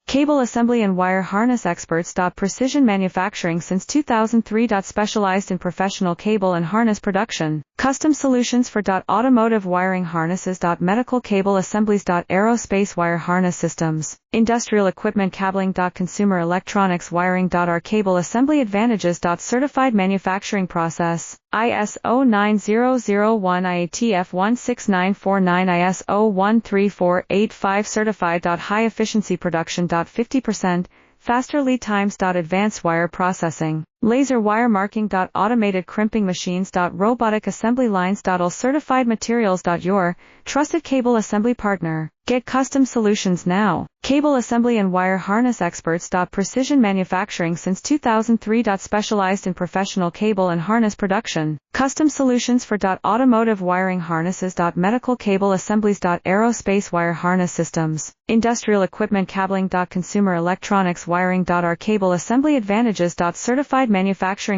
Cable assembly and wire harness experts. Precision manufacturing since 2003. Specialized in professional cable and harness production. Custom solutions for automotive wiring harnesses. Medical cable assemblies. Aerospace wire harness systems. Industrial equipment cabling. Consumer electronics wiring. Our cable assembly advantages. Certified manufacturing process. ISO 9001 IATF 16949 ISO 13485 certified. High efficiency production. 50% faster lead times. Advanced wire processing. Laser wire marking. Automated crimping machines. Robotic assembly lines. All certified materials. Your trusted cable assembly partner. Get custom solutions now. Cable assembly and wire harness experts. Precision manufacturing since 2003. Specialized in professional cable and harness production. Custom solutions for automotive wiring harnesses. Medical cable assemblies. Aerospace wire harness systems. Industrial equipment cabling. Consumer electronics wiring. Our cable assembly advantages. Certified manufacturing